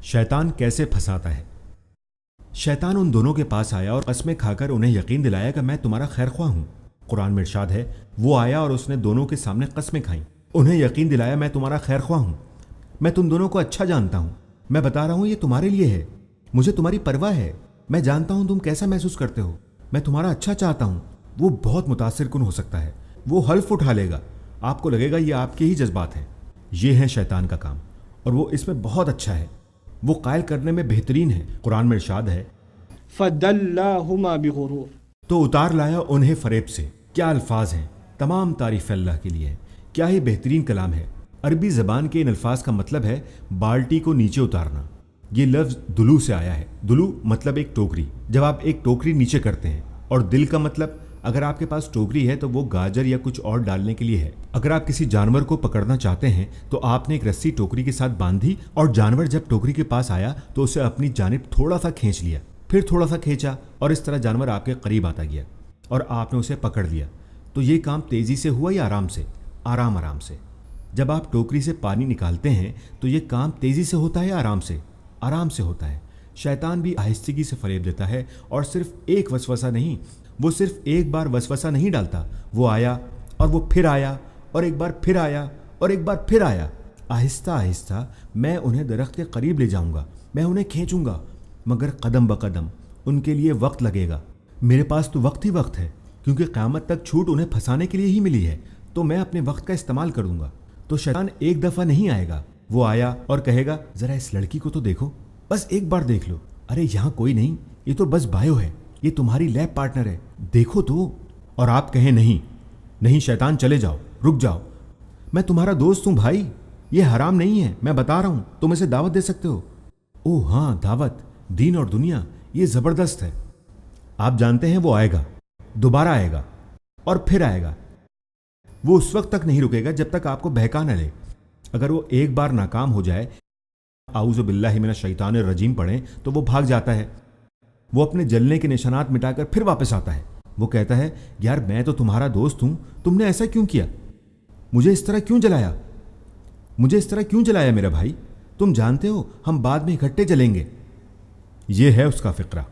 शैतान कैसे फंसाता है। शैतान उन दोनों के पास आया और कसमें खाकर उन्हें यकीन दिलाया कि मैं तुम्हारा खैरख्वाह हूं। कुरान में इरशाद है, वो आया और उसने दोनों के सामने कसमें खाईं, उन्हें यकीन दिलाया मैं तुम्हारा खैरख्वाह हूं, मैं तुम दोनों को अच्छा जानता हूं, मैं बता रहा हूं ये तुम्हारे लिए है, मुझे तुम्हारी परवाह है, मैं जानता हूं तुम कैसा महसूस करते हो, मैं तुम्हारा अच्छा चाहता हूं। वो बहुत मुतासिर कुन हो सकता है, वो हल्फ उठा लेगा, आपको लगेगा ये आपके ही जज्बात हैं। ये है शैतान का काम और वो इसमें बहुत अच्छा है, वो कायल करने में बेहतरीन है। कुरान में इरशाद है, फदल्लाहुमा बिगुरूर, तो उतार लाया उन्हें फरेब से। क्या अल्फाज हैं, तमाम तारीफ अल्लाह के लिए है, क्या ही बेहतरीन कलाम है। अरबी ज़बान के इन अल्फाज का मतलब है बाल्टी को नीचे उतारना। ये लफ्ज़ दुलू से आया है। दुलू मतलब एक टोकरी, जब आप एक टोकरी नीचे करते हैं। और दिल का मतलब अगर आपके पास टोकरी है तो वो गाजर या कुछ और डालने के लिए है। अगर आप किसी जानवर को पकड़ना चाहते हैं तो आपने एक रस्सी टोकरी के साथ बांधी और जानवर जब टोकरी के पास आया तो उसे अपनी जानिब थोड़ा सा खींच लिया, फिर थोड़ा सा खींचा और इस तरह जानवर आपके करीब आता गया और आपने उसे पकड़ लिया। तो ये काम तेज़ी से हुआ या आराम से? आराम आराम से। जब आप टोकरी से पानी निकालते हैं तो ये काम तेज़ी से होता है या आराम से? आराम से होता है। शैतान भी आहिस्तगी से फरेब देता है और सिर्फ एक वसवसा नहीं, वो सिर्फ एक बार वसवसा नहीं डालता, वो आया और वो फिर आया और एक बार फिर आया और एक बार फिर आया। आहिस्ता आहिस्ता मैं उन्हें दरख्त के करीब ले जाऊंगा, मैं उन्हें खींचूंगा, मगर कदम ब कदम उनके लिए वक्त लगेगा। मेरे पास तो वक्त ही वक्त है, क्योंकि क़यामत तक छूट उन्हें फंसाने के लिए ही मिली है, तो मैं अपने वक्त का इस्तेमाल करूंगा। तो शैतान एक दफ़ा नहीं आएगा, वो आया और कहेगा ज़रा इस लड़की को तो देखो, बस एक बार देख लो, अरे यहाँ कोई नहीं, ये तो बस बायो है, ये तुम्हारी लैब पार्टनर है, देखो तो। और आप कहें नहीं नहीं शैतान, चले जाओ, रुक जाओ, मैं तुम्हारा दोस्त हूँ भाई, ये हराम नहीं है, मैं बता रहा हूँ, तुम इसे दावत दे सकते हो। ओह हाँ, दावत, दीन और दुनिया, ये ज़बरदस्त है। आप जानते हैं वो आएगा, दोबारा आएगा और फिर आएगा। वो उस वक्त तक नहीं रुकेगा जब तक आपको बहका न ले। अगर वो एक बार नाकाम हो जाए, आऊज़ु बिल्लाहि मिनश शैतानिर रजीम पढ़ें, तो वो भाग जाता है। वो अपने जलने के निशानात मिटाकर फिर वापस आता है। वो कहता है यार मैं तो तुम्हारा दोस्त हूं, तुमने ऐसा क्यों किया, मुझे इस तरह क्यों जलाया, मुझे इस तरह क्यों जलाया मेरा भाई, तुम जानते हो हम बाद में इकट्ठे जलेंगे। ये है उसका फिक्रा।